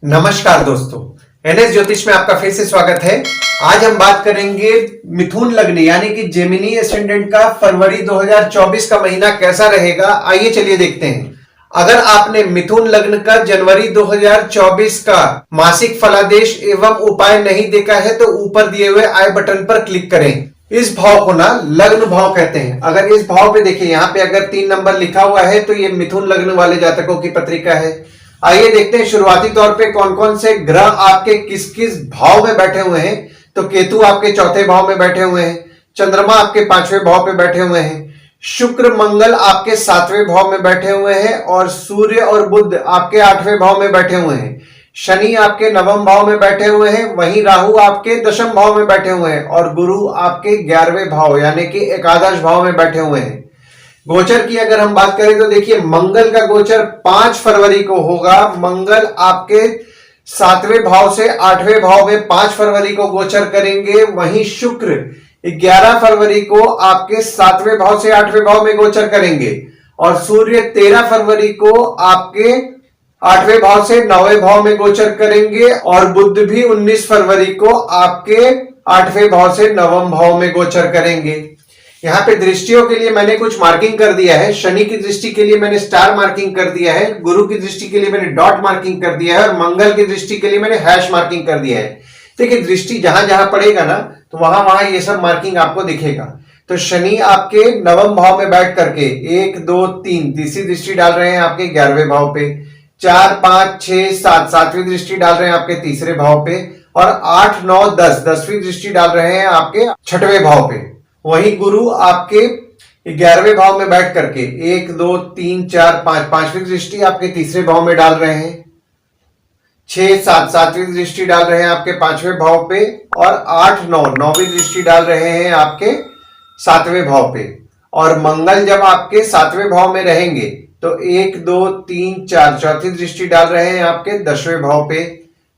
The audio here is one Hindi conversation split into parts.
नमस्कार दोस्तों, एनएस ज्योतिष में आपका फिर से स्वागत है। आज हम बात करेंगे मिथुन लग्न यानी कि जेमिनी एसेंडेंट का फरवरी 2024 का महीना कैसा रहेगा। आइए चलिए देखते हैं। अगर आपने मिथुन लग्न का जनवरी 2024 का मासिक फलादेश एवं उपाय नहीं देखा है तो ऊपर दिए हुए आई बटन पर क्लिक करें। इस भाव को ना लग्न भाव कहते हैं। अगर इस भाव पे देखिए, यहाँ पे अगर 3 नंबर लिखा हुआ है तो ये मिथुन लग्न वाले जातकों की पत्रिका है। आइए देखते हैं शुरुआती तौर पे कौन कौन से ग्रह आपके किस किस भाव में बैठे हुए हैं। तो केतु आपके चौथे भाव में बैठे हुए हैं, चंद्रमा आपके 5वें भाव पे बैठे हुए हैं, शुक्र मंगल आपके 7वें भाव में बैठे हुए हैं और सूर्य और बुध आपके 8वें भाव में बैठे हुए हैं। शनि आपके 9वें भाव में बैठे हुए हैं, वहीं राहु आपके 10वें भाव में बैठे हुए हैं और गुरु आपके 11वें भाव यानी कि एकादश भाव में बैठे हुए हैं। गोचर की अगर हम बात करें तो देखिए, मंगल का गोचर 5 फरवरी को होगा। मंगल आपके 7वें भाव से 8वें भाव में 5 फरवरी को गोचर करेंगे। वहीं शुक्र 11 फरवरी को आपके 7वें भाव से 8वें भाव में गोचर करेंगे और सूर्य 13 फरवरी को आपके 8वें भाव से 9वें भाव में गोचर करेंगे और बुध भी 19 फरवरी को आपके 8वें भाव से 9वें भाव में गोचर करेंगे। यहाँ पे दृष्टियों के लिए मैंने कुछ मार्किंग कर दिया है। शनि की दृष्टि के लिए मैंने स्टार मार्किंग कर दिया है, गुरु की दृष्टि के लिए मैंने डॉट मार्किंग कर दिया है और मंगल की दृष्टि के लिए मैंने हैश मार्किंग कर दिया है। देखिए, दृष्टि जहां जहां पड़ेगा ना तो वहां वहां ये सब मार्किंग आपको दिखेगा। तो शनि आपके 9वें भाव में बैठ करके 1 2 3 तीसरी दृष्टि डाल रहे हैं आपके 11वें भाव पे, 4 5 6 7 7वीं दृष्टि डाल रहे हैं आपके तीसरे भाव पे और 8 9 10 10वीं दृष्टि डाल रहे हैं आपके 6वें भाव पे। वहीं गुरु आपके 11वें भाव में बैठ करके 1 2 3 4 5 5वीं दृष्टि आपके तीसरे भाव में डाल रहे हैं, 6 7 7वीं दृष्टि डाल रहे हैं आपके 5वें भाव पे और 8 9 9वीं दृष्टि डाल रहे हैं आपके 7वें भाव पे। और मंगल जब आपके 7वें भाव में रहेंगे तो 1 2 3 4 चौथी दृष्टि डाल रहे हैं आपके 10वें भाव पे,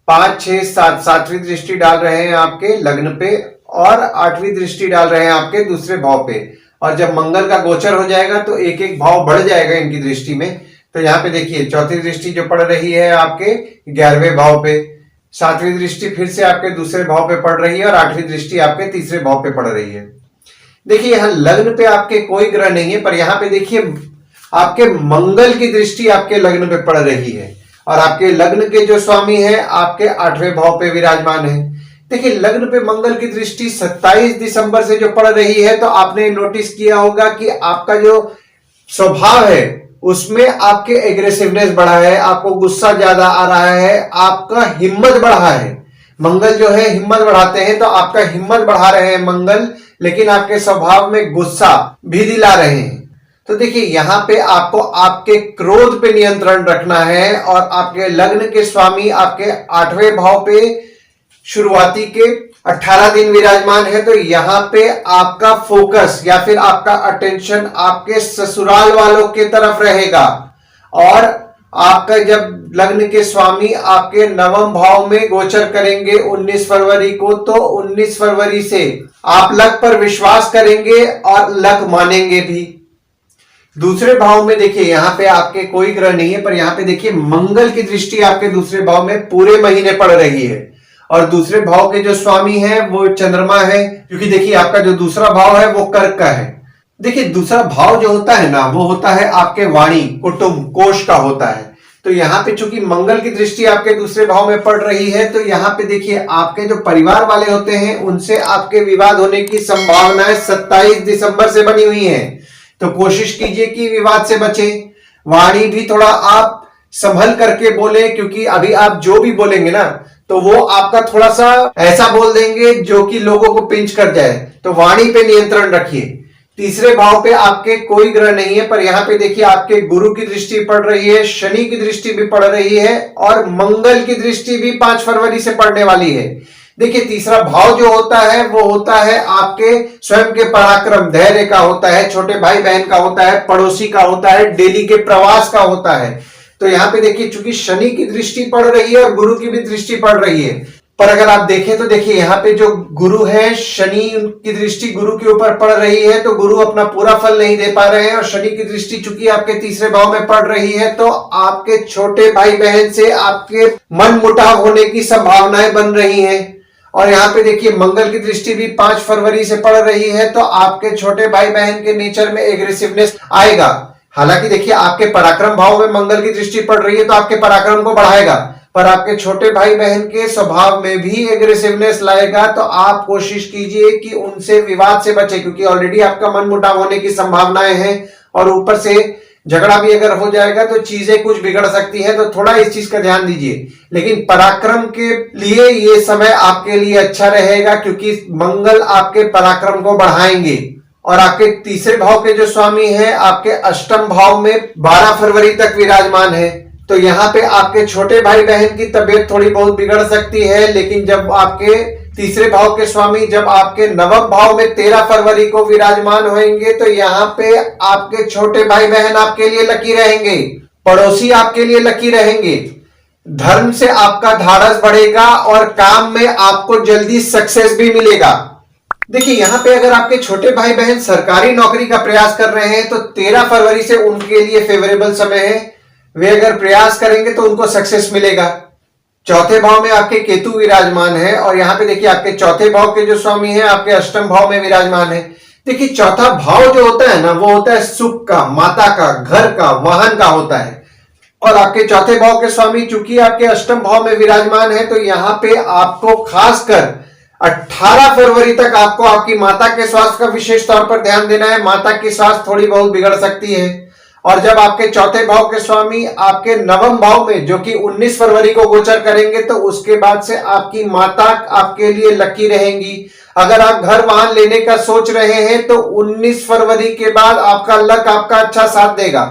5 6 7 7वीं दृष्टि डाल रहे हैं आपके लग्न पे और 8वीं दृष्टि डाल रहे हैं आपके दूसरे भाव पे। और जब मंगल का गोचर हो जाएगा तो एक एक भाव बढ़ जाएगा इनकी दृष्टि में। तो यहाँ पे देखिए, चौथी दृष्टि जो पड़ रही है आपके 11वें भाव पे, 7वीं दृष्टि फिर से आपके दूसरे भाव पे पड़ रही है और 8वीं दृष्टि आपके तीसरे भाव पे पड़ रही है। देखिए, यहाँ लग्न पे आपके कोई ग्रह नहीं है, पर यहाँ पे देखिए आपके मंगल की दृष्टि आपके लग्न पे पड़ रही है और आपके लग्न के जो स्वामी है आपके 8वें भाव पे विराजमान है। देखिए, लग्न पे मंगल की दृष्टि 27 दिसंबर से जो पड़ रही है तो आपने नोटिस किया होगा कि आपका जो स्वभाव है उसमें आपके एग्रेसिवनेस बढ़ा है, आपको गुस्सा ज्यादा आ रहा है, आपका हिम्मत बढ़ा है। मंगल जो है हिम्मत बढ़ाते हैं, तो आपका हिम्मत बढ़ा रहे हैं मंगल, लेकिन आपके स्वभाव में गुस्सा भी दिला रहे हैं। तो देखिए, यहाँ पे आपको आपके क्रोध पे नियंत्रण रखना है और आपके लग्न के स्वामी आपके 8वें भाव पे शुरुआती के 18 दिन विराजमान है। तो यहाँ पे आपका फोकस या फिर आपका अटेंशन आपके ससुराल वालों के तरफ रहेगा और आपका जब लग्न के स्वामी आपके 9वें भाव में गोचर करेंगे 19 फरवरी को, तो 19 फरवरी से आप लक पर विश्वास करेंगे और लक मानेंगे भी। दूसरे भाव में देखिए, यहाँ पे आपके कोई ग्रह नहीं है, पर यहाँ पे देखिए मंगल की दृष्टि आपके दूसरे भाव में पूरे महीने पड़ रही है और दूसरे भाव के जो स्वामी है वो चंद्रमा है, क्योंकि देखिए आपका जो दूसरा भाव है वो कर्क का है। देखिए, दूसरा भाव जो होता है ना वो होता है आपके वाणी, कुटुंब, कोष का होता है। तो यहाँ पे चूंकि मंगल की दृष्टि आपके दूसरे भाव में पड़ रही है तो यहाँ पे देखिए आपके जो परिवार वाले होते हैं उनसे आपके विवाद होने की संभावनाएं 27 दिसंबर से बनी हुई है। तो कोशिश कीजिए कि विवाद से बचे। वाणी भी थोड़ा आप संभल करके बोले, क्योंकि अभी आप जो भी बोलेंगे ना तो वो आपका थोड़ा सा ऐसा बोल देंगे जो कि लोगों को पिंच कर जाए। तो वाणी पे नियंत्रण रखिए। तीसरे भाव पे आपके कोई ग्रह नहीं है, पर यहाँ पे देखिए आपके गुरु की दृष्टि पड़ रही है, शनि की दृष्टि भी पड़ रही है और मंगल की दृष्टि भी 5 फरवरी से पड़ने वाली है। देखिए, तीसरा भाव जो होता है वो होता है आपके स्वयं के पराक्रम, धैर्य का होता है, छोटे भाई बहन का होता है, पड़ोसी का होता है, डेली के प्रवास का होता है। तो यहाँ पे देखिए, चूंकि शनि की दृष्टि पड़ रही है और गुरु की भी दृष्टि पड़ रही है पर अगर आप देखें तो देखिए यहाँ पे जो गुरु है, शनि की दृष्टि गुरु के ऊपर पड़ रही है, तो गुरु अपना पूरा फल नहीं दे पा रहे हैं। और शनि की दृष्टि चूंकि आपके तीसरे भाव में पड़ रही है, तो आपके छोटे भाई बहन से आपके मन मुटाव होने की संभावनाएं बन रही हैं। और यहाँ पे देखिए मंगल की दृष्टि भी 5 फरवरी से पड़ रही है, तो आपके छोटे भाई बहन के नेचर में एग्रेसिवनेस आएगा। हालांकि देखिए आपके पराक्रम भाव में मंगल की दृष्टि पड़ रही है, तो आपके पराक्रम को बढ़ाएगा, पर आपके छोटे भाई बहन के स्वभाव में भी एग्रेसिवनेस लाएगा। तो आप कोशिश कीजिए कि उनसे विवाद से बचे, क्योंकि ऑलरेडी आपका मन मुटाव होने की संभावनाएं हैं और ऊपर से झगड़ा भी अगर हो जाएगा तो चीजें कुछ बिगड़ सकती है। तो थोड़ा इस चीज का ध्यान दीजिए। लेकिन पराक्रम के लिए ये समय आपके लिए अच्छा रहेगा, क्योंकि मंगल आपके पराक्रम को बढ़ाएंगे। और आपके तीसरे भाव के जो स्वामी हैं आपके अष्टम भाव में 12 फरवरी तक विराजमान है, तो यहाँ पे आपके छोटे भाई बहन की तबीयत थोड़ी बहुत बिगड़ सकती है। लेकिन जब आपके तीसरे भाव के स्वामी जब आपके नवम भाव में 13 फरवरी को विराजमान होंगे, तो यहाँ पे आपके छोटे भाई बहन आपके लिए लकी रहेंगे, पड़ोसी आपके लिए लकी रहेंगे, धर्म से आपका धाड़स बढ़ेगा और काम में आपको जल्दी सक्सेस भी मिलेगा। देखिए यहाँ पे अगर आपके छोटे भाई बहन सरकारी नौकरी का प्रयास कर रहे हैं, तो 13 फरवरी से उनके लिए फेवरेबल समय है। वे अगर प्रयास करेंगे तो उनको सक्सेस मिलेगा। चौथे भाव में आपके केतु विराजमान है, और यहाँ पे देखिए आपके चौथे भाव के जो स्वामी हैं आपके अष्टम भाव में विराजमान है। देखिए चौथा भाव जो होता है ना, वो होता है सुख का, माता का, घर का, वाहन का होता है। और आपके चौथे भाव के स्वामी चूंकि आपके अष्टम भाव में विराजमान है, तो यहाँ पे आपको खासकर 18 फरवरी तक आपको आपकी माता के स्वास्थ्य का विशेष तौर पर ध्यान देना है। माता की स्वास्थ्य थोड़ी बहुत बिगड़ सकती है। और जब आपके चौथे भाव के स्वामी आपके नवम भाव में जो कि 19 फरवरी को गोचर करेंगे, तो उसके बाद से आपकी माता आपके लिए लकी रहेंगी। अगर आप घर वाहन लेने का सोच रहे हैं, तो 19 फरवरी के बाद आपका लक आपका अच्छा साथ देगा।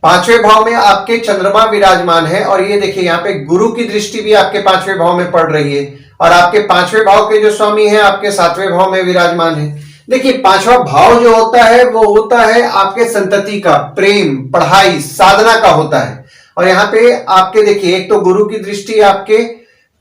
पांचवें भाव में आपके चंद्रमा विराजमान है, और ये देखिए यहाँ पे गुरु की दृष्टि भी आपके पांचवें भाव में पड़ रही है। और आपके पांचवें भाव के जो स्वामी हैं आपके सातवें भाव में विराजमान है। देखिए पांचवा भाव जो होता है वो होता है आपके संतति का, प्रेम, पढ़ाई, साधना का होता है। और यहाँ पे आपके देखिए एक तो गुरु की दृष्टि आपके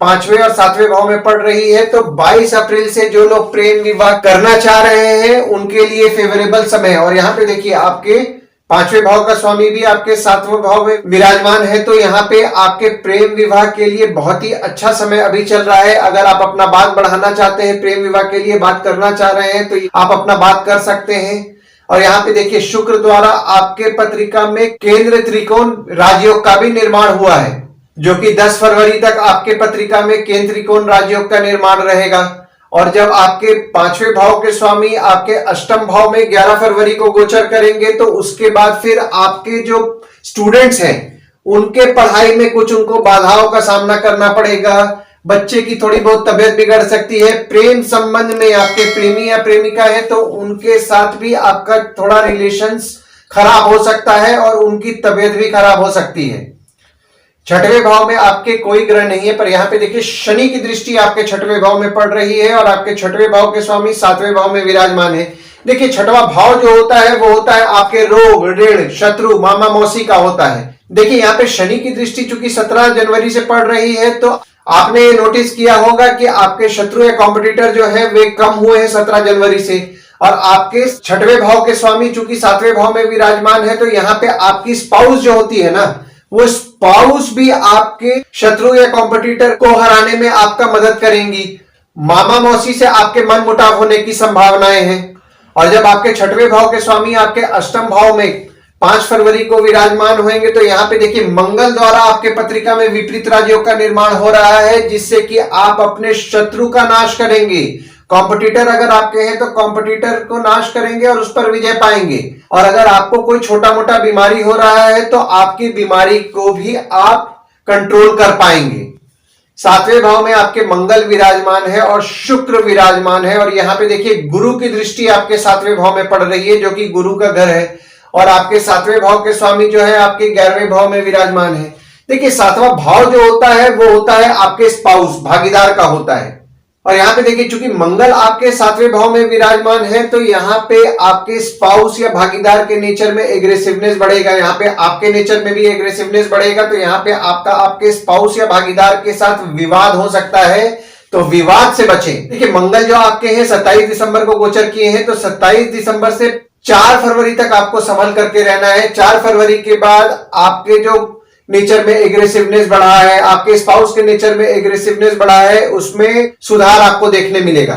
पांचवें और सातवें भाव में पड़ रही है, तो 22 अप्रैल से जो लोग प्रेम विवाह करना चाह रहे हैं उनके लिए फेवरेबल समय है। और यहाँ पे देखिए आपके पांचवें भाव का स्वामी भी आपके सातवें भाव में विराजमान है, तो यहाँ पे आपके प्रेम विवाह के लिए बहुत ही अच्छा समय अभी चल रहा है। अगर आप अपना बात बढ़ाना चाहते हैं, प्रेम विवाह के लिए बात करना चाह रहे हैं, तो आप अपना बात कर सकते हैं। और यहाँ पे देखिए शुक्र द्वारा आपके पत्रिका में केंद्र त्रिकोण राजयोग का भी निर्माण हुआ है, जो कि 10 फरवरी तक आपके पत्रिका में केंद्र त्रिकोण राजयोग का निर्माण रहेगा। और जब आपके पांचवें भाव के स्वामी आपके अष्टम भाव में 11 फरवरी को गोचर करेंगे, तो उसके बाद फिर आपके जो स्टूडेंट्स हैं उनके पढ़ाई में कुछ उनको बाधाओं का सामना करना पड़ेगा। बच्चे की थोड़ी बहुत तबीयत बिगड़ सकती है। प्रेम संबंध में आपके प्रेमी या प्रेमिका है, तो उनके साथ भी आपका थोड़ा रिलेशंस खराब हो सकता है और उनकी तबीयत भी खराब हो सकती है। छठवें भाव में आपके कोई ग्रह नहीं है, पर यहाँ पे देखिए शनि की दृष्टि आपके छठवें भाव में पड़ रही है, और आपके छठवें भाव के स्वामी सातवें भाव में विराजमान है। देखिए छठवां भाव जो होता है वो होता है आपके रोग, ऋण, शत्रु, मामा मौसी का होता है। देखिए यहाँ पे शनि की दृष्टि चूंकि 17 जनवरी से पड़ रही है, तो आपने ये नोटिस किया होगा कि आपके शत्रु या कॉम्पिटिटर जो है वे कम हुए हैं 17 जनवरी से। और आपके छठवें भाव के स्वामी चूंकि सातवें भाव में विराजमान है, तो यहाँ पे आपकी स्पाउस जो होती है ना, वो स्पाउस भी आपके शत्रु या कॉम्पिटिटर को हराने में आपका मदद करेंगी। मामा मौसी से आपके मन मुटाव होने की संभावनाएं हैं। और जब आपके छठवें भाव के स्वामी आपके अष्टम भाव में 5 फरवरी को विराजमान होंगे, तो यहाँ पे देखिए मंगल द्वारा आपके पत्रिका में विपरीत राजयोग का निर्माण हो रहा है, जिससे कि आप अपने शत्रु का नाश करेंगे। कॉम्पिटिटर अगर आपके हैं तो कॉम्पिटिटर को नाश करेंगे और उस पर विजय पाएंगे। और अगर आपको कोई छोटा मोटा बीमारी हो रहा है, तो आपकी बीमारी को भी आप कंट्रोल कर पाएंगे। सातवें भाव में आपके मंगल विराजमान है और शुक्र विराजमान है, और यहाँ पे देखिए गुरु की दृष्टि आपके सातवें भाव में पड़ रही है, जो कि गुरु का घर है। और आपके सातवें भाव के स्वामी जो है आपके 11वें भाव में विराजमान है। देखिए सातवां भाव जो होता है वो होता है आपके स्पाउस, भागीदार का होता है। और यहाँ पे देखिए चूंकि मंगल आपके सातवें भाव में विराजमान है, तो यहाँ पे आपके स्पाउस या भागीदार के नेचर में एग्रेसिवनेस बढ़ेगा। यहाँ पे आपके नेचर में भी एग्रेसिवनेस बढ़ेगा, तो यहाँ पे आपका आपके स्पाउस या भागीदार के साथ विवाद हो सकता है, तो विवाद से बचें। देखिए मंगल जो आपके हैं 27 दिसंबर को गोचर किए हैं, तो 27 दिसंबर से 4 फरवरी तक आपको संभल करके रहना है। 4 फरवरी के बाद आपके जो नेचर में एग्रेसिवनेस बढ़ा है, आपके स्पाउस के नेचर में एग्रेसिवनेस बढ़ा है, उसमें सुधार आपको देखने मिलेगा।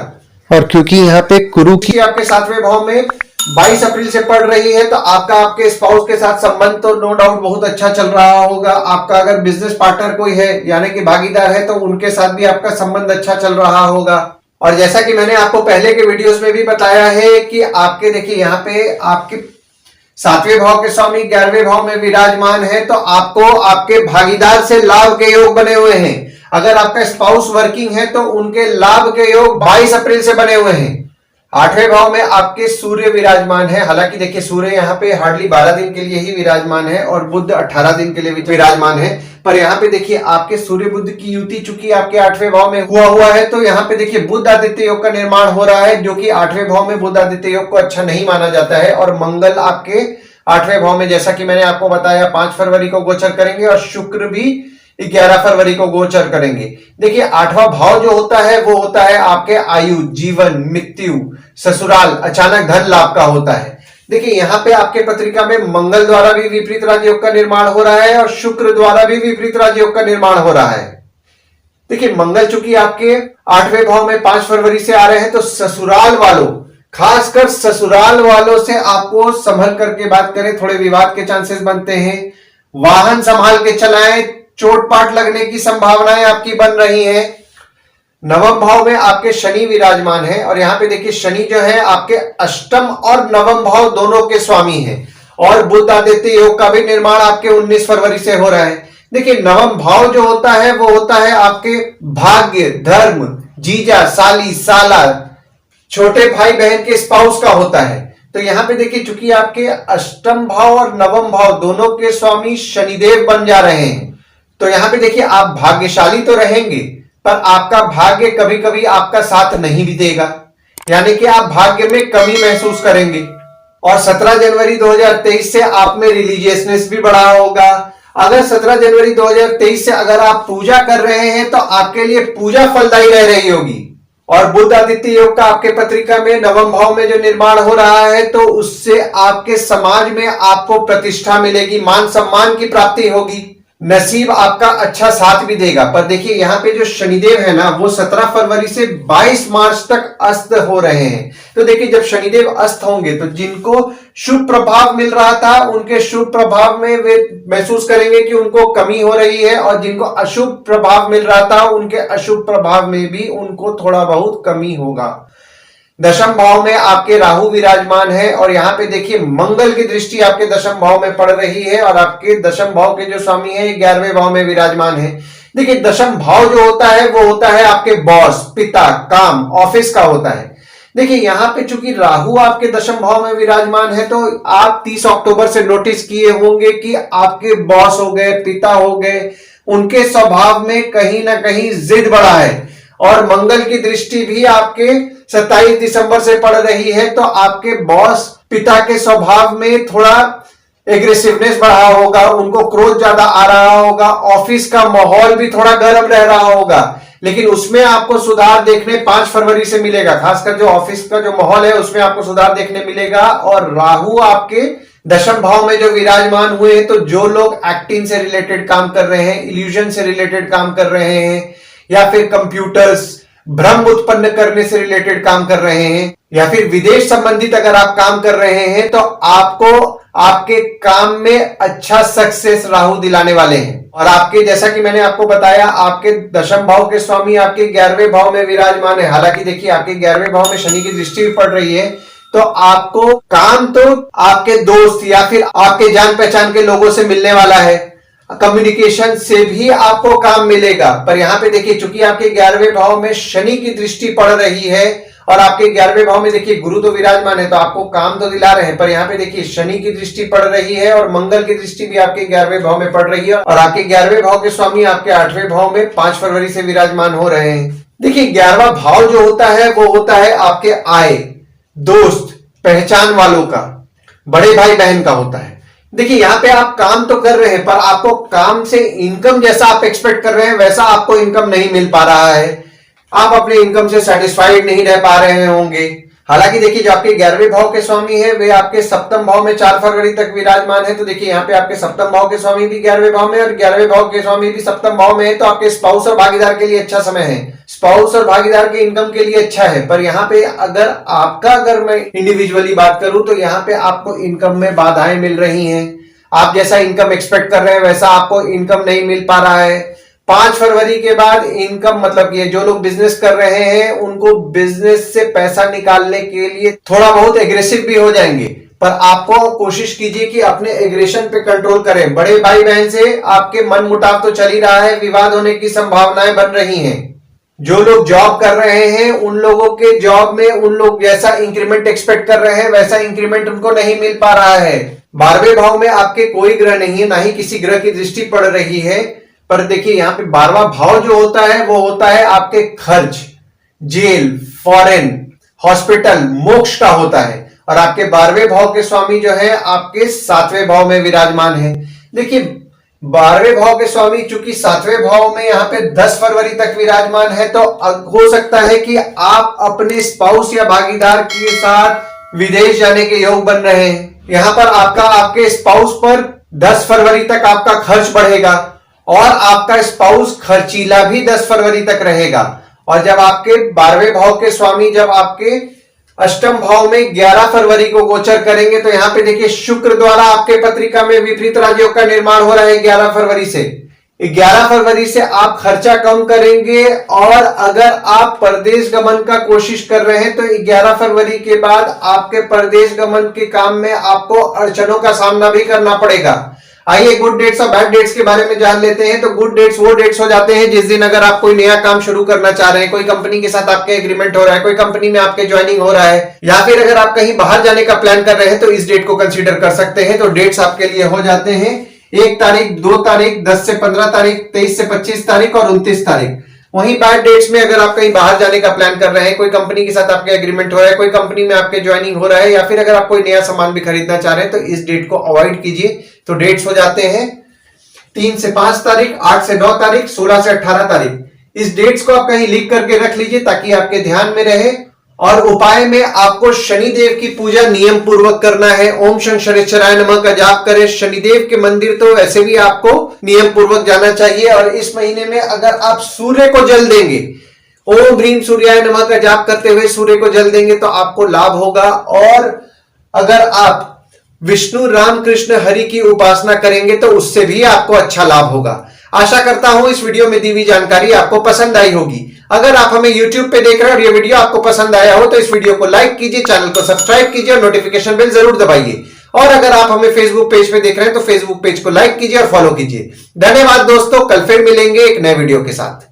और क्योंकि यहाँ पे गुरु की आपके 7वें भाव में 22 अप्रैल से पड़ रही है, तो आपका आपके स्पाउस के साथ संबंध तो नो डाउट बहुत अच्छा चल रहा होगा। आपका अगर बिजनेस पार्टनर कोई है यानी कि भागीदार है, तो उनके साथ भी आपका संबंध अच्छा चल रहा होगा। और जैसा कि मैंने आपको पहले के वीडियोस में भी बताया है कि आपके देखिए यहाँ पे आपके 7वें भाव के स्वामी 11वें भाव में विराजमान है, तो आपको आपके भागीदार से लाभ के योग बने हुए हैं। अगर आपका स्पाउस वर्किंग है तो उनके लाभ के योग 22 अप्रैल से बने हुए हैं। 8वें भाव में आपके सूर्य विराजमान है। हालांकि देखिए सूर्य यहाँ पे हार्डली 12 दिन के लिए ही विराजमान है और बुध 18 दिन के लिए विराजमान है, पर यहाँ पे देखिए आपके सूर्य बुध की युति चूंकि आपके 8वें भाव में हुआ है, तो यहाँ पे देखिए बुध आदित्य योग का निर्माण हो रहा है, जो कि 8वें भाव में बुध आदित्य योग को अच्छा नहीं माना जाता है। और मंगल आपके 8वें भाव में, जैसा कि मैंने आपको बताया, 5 फरवरी को गोचर करेंगे और शुक्र भी 11 फरवरी को गोचर करेंगे। देखिए 8वां भाव जो होता है वो होता है आपके आयु, जीवन, मृत्यु, ससुराल, अचानक धन लाभ का होता है। देखिए यहाँ पे आपके पत्रिका में मंगल द्वारा भी विपरीत राजयोग का निर्माण हो रहा है और शुक्र द्वारा भी विपरीत राजयोग का निर्माण हो रहा है। देखिए मंगल चूंकि आपके 8वें भाव में 5 फरवरी से आ रहे हैं, तो ससुराल वालों, खासकर ससुराल वालों से आपको संभल करके बात करें, थोड़े विवाद के चांसेस बनते हैं। वाहन संभाल के चलाएं, चोट-पाट लगने की संभावनाएं आपकी बन रही हैं। 9वें भाव में आपके शनि विराजमान है और यहां पे देखिए शनि जो है आपके अष्टम और 9वें भाव दोनों के स्वामी हैं और बुध आदित्य योग का भी निर्माण आपके 19 फरवरी से हो रहा है। देखिए 9वें भाव जो होता है वो होता है आपके भाग्य, धर्म, जीजा, साली, साला, छोटे भाई बहन के स्पाउस का होता है। तो यहां पे देखिए चूंकि आपके अष्टम भाव और 9वें भाव दोनों के स्वामी शनिदेव बन जा रहे हैं, तो यहां पे देखिए आप भाग्यशाली तो रहेंगे, पर आपका भाग्य कभी कभी आपका साथ नहीं भी देगा, यानी कि आप भाग्य में कमी महसूस करेंगे। और 17 जनवरी 2023 से आप में रिलीजियसनेस भी बढ़ा होगा। अगर 17 जनवरी 2023 से अगर आप पूजा कर रहे हैं तो आपके लिए पूजा फलदायी रह रही होगी। और बुध आदित्य योग का आपके पत्रिका में 9वें भाव में जो निर्माण हो रहा है, तो उससे आपके समाज में आपको प्रतिष्ठा मिलेगी, मान सम्मान की प्राप्ति होगी, नसीब आपका अच्छा साथ भी देगा। पर देखिए यहाँ पे जो शनिदेव है ना, वो 17 फरवरी से 22 मार्च तक अस्त हो रहे हैं। तो देखिए जब शनिदेव अस्त होंगे तो जिनको शुभ प्रभाव मिल रहा था उनके शुभ प्रभाव में वे महसूस करेंगे कि उनको कमी हो रही है, और जिनको अशुभ प्रभाव मिल रहा था उनके अशुभ प्रभाव में भी उनको थोड़ा बहुत कमी होगा। 10वें भाव में आपके राहु विराजमान है और यहाँ पे देखिए मंगल की दृष्टि आपके 10वें भाव में पड़ रही है और आपके 10वें भाव के जो स्वामी है 11वें भाव में विराजमान है। देखिए 10वें भाव जो होता है वो होता है आपके बॉस, पिता, काम, ऑफिस का होता है। देखिए यहाँ पे चूंकि राहु आपके 10वें भाव में विराजमान है, तो आप 30 अक्टूबर से नोटिस किए होंगे कि आपके बॉस हो गए, पिता हो गए, उनके स्वभाव में कहीं ना कहीं जिद बढ़ा है। और मंगल की दृष्टि भी आपके 27 दिसंबर से पड़ रही है, तो आपके बॉस, पिता के स्वभाव में थोड़ा एग्रेसिवनेस बढ़ा होगा, उनको क्रोध ज्यादा आ रहा होगा, ऑफिस का माहौल भी थोड़ा गर्म रह रहा होगा, लेकिन उसमें आपको सुधार देखने 5 फरवरी से मिलेगा। खासकर जो ऑफिस का जो माहौल है उसमें आपको सुधार देखने मिलेगा। और राहु आपके 10वें भाव में जो विराजमान हुए हैं, तो जो लोग एक्टिंग से रिलेटेड काम कर रहे हैं, इल्यूजन से रिलेटेड काम कर रहे हैं, या फिर कंप्यूटर्स, भ्रम उत्पन्न करने से रिलेटेड काम कर रहे हैं, या फिर विदेश संबंधित अगर आप काम कर रहे हैं, तो आपको आपके काम में अच्छा सक्सेस राहु दिलाने वाले हैं। और आपके, जैसा कि मैंने आपको बताया, आपके 10वें भाव के स्वामी आपके 11वें भाव में विराजमान है। हालांकि देखिए आपके 11वें भाव में शनि की दृष्टि भी पड़ रही है, तो आपको काम तो आपके दोस्त या फिर आपके जान पहचान के लोगों से मिलने वाला है, कम्युनिकेशन से भी आपको काम मिलेगा। पर यहां पे देखिए चूंकि आपके 11वें भाव में शनि की दृष्टि पड़ रही है और आपके 11वें भाव में देखिए गुरु तो विराजमान है, तो आपको काम तो दिला रहे हैं, पर यहाँ पे देखिए शनि की दृष्टि पड़ रही है और मंगल की दृष्टि भी आपके 11वें भाव में पड़ रही है। और आपके 11वें भाव के स्वामी आपके 8वें भाव में 5 फरवरी से विराजमान हो रहे हैं। देखिए 11वां भाव जो होता है वो होता है आपके आय, दोस्त, पहचान वालों का, बड़े भाई बहन का होता है। देखिए यहाँ पे आप काम तो कर रहे हैं, पर आपको काम से इनकम जैसा आप एक्सपेक्ट कर रहे हैं वैसा आपको इनकम नहीं मिल पा रहा है। आप अपने इनकम से सेटिस्फाइड नहीं रह पा रहे होंगे। हालांकि देखिए जो आपके 11वें भाव के स्वामी है वे आपके सप्तम भाव में 4 फरवरी तक विराजमान है। तो देखिए यहाँ पे आपके सप्तम भाव के स्वामी भी 11वें भाव में और 11वें भाव के स्वामी भी सप्तम भाव में है। तो आपके स्पाउस और भागीदार के लिए अच्छा समय है, स्पाउस और भागीदार के इनकम के लिए अच्छा है। पर यहाँ पे अगर मैं इंडिविजुअली बात करूं तो यहाँ पे आपको इनकम में बाधाएं मिल रही हैं। आप जैसा इनकम एक्सपेक्ट कर रहे हैं वैसा आपको इनकम नहीं मिल पा रहा है। 5 फरवरी के बाद इनकम मतलब ये जो लोग बिजनेस कर रहे हैं उनको बिजनेस से पैसा निकालने के लिए थोड़ा बहुत एग्रेसिव भी हो जाएंगे। पर आपको कोशिश कीजिए कि अपने एग्रेशन पे कंट्रोल करें। बड़े भाई बहन से आपके मन मुटाव तो चल ही रहा है, विवाद होने की संभावनाएं बन रही हैं। जो लोग जॉब कर रहे हैं उन लोगों के जॉब में उन लोग जैसा इंक्रीमेंट एक्सपेक्ट कर रहे हैं वैसा इंक्रीमेंट उनको नहीं मिल पा रहा है। 12वें भाव में आपके कोई ग्रह नहीं है, ना ही किसी ग्रह की दृष्टि पड़ रही है। पर देखिए यहाँ पे 12वां भाव जो होता है वो होता है आपके खर्च, जेल, फॉरेन, हॉस्पिटल, मोक्ष का होता है। और आपके 12वें भाव के स्वामी जो है आपके 7वें भाव में विराजमान है। देखिए 12वें भाव के स्वामी चूंकि 7वें भाव में यहाँ पे 10 फरवरी तक विराजमान है तो हो सकता है कि आप अपने स्पाउस या भागीदार के साथ विदेश जाने के योग बन रहे हैं। यहाँ पर आपके स्पाउस पर 10 फरवरी तक आपका खर्च बढ़ेगा और आपका स्पाउस खर्चीला भी 10 फरवरी तक रहेगा। और जब आपके 12वें भाव के स्वामी जब आपके अष्टम भाव में 11 फरवरी को गोचर करेंगे तो यहां पे देखिए शुक्र द्वारा आपके पत्रिका में विपरीत राजयोग का निर्माण हो रहा है 11 फरवरी से। 11 फरवरी से आप खर्चा कम करेंगे और अगर आप परदेश गमन का कोशिश कर रहे हैं तो 11 फरवरी के बाद आपके परदेश गमन के काम में आपको अड़चनों का सामना भी करना पड़ेगा। आइए गुड डेट्स और बैड डेट्स के बारे में जान लेते हैं। तो गुड डेट्स वो डेट्स हो जाते हैं जिस दिन अगर आप कोई नया काम शुरू करना चाह रहे हैं, कोई कंपनी के साथ आपके एग्रीमेंट हो रहा है, कोई कंपनी में आपके ज्वाइनिंग हो रहा है, या फिर अगर आप कहीं बाहर जाने का प्लान कर रहे हैं तो इस डेट को कंसीडर कर सकते हैं। तो डेट्स आपके लिए हो जाते हैं 1 तारीख, 2 तारीख, 10 से 15 तारीख, 23 से 25 तारीख और 29 तारीख। वहीं बैड डेट्स में अगर आप कहीं बाहर जाने का प्लान कर रहे हैं, कोई कंपनी के साथ आपके एग्रीमेंट हो रहा है, कोई कंपनी में आपके ज्वाइनिंग हो रहा है, या फिर अगर आप कोई नया सामान भी खरीदना चाह रहे हैं तो इस डेट को अवॉइड कीजिए। तो डेट्स हो जाते हैं 3 से 5 तारीख, 8 से 9 तारीख, 16 से 18 तारीख। इस डेट्स को आप कहीं लिख करके रख लीजिए ताकि आपके ध्यान में रहे। और उपाय में आपको शनिदेव की पूजा नियम पूर्वक करना है। ओम शनिश्चराय नमः का जाप करें। शनिदेव के मंदिर तो वैसे भी आपको नियम पूर्वक जाना चाहिए। और इस महीने में अगर आप सूर्य को जल देंगे, ओम ह्रीम सूर्याय नमः का जाप करते हुए सूर्य को जल देंगे तो आपको लाभ होगा। और अगर आप विष्णु, राम, कृष्ण, हरि की उपासना करेंगे तो उससे भी आपको अच्छा लाभ होगा। आशा करता हूं इस वीडियो में दी हुई जानकारी आपको पसंद आई होगी। अगर आप हमें YouTube पे देख रहे हैं और ये वीडियो आपको पसंद आया हो तो इस वीडियो को लाइक कीजिए, चैनल को सब्सक्राइब कीजिए और नोटिफिकेशन बेल जरूर दबाइए। और अगर आप हमें Facebook पेज पे देख रहे हैं तो Facebook पेज को लाइक कीजिए और फॉलो कीजिए। धन्यवाद दोस्तों, कल फिर मिलेंगे एक नए वीडियो के साथ।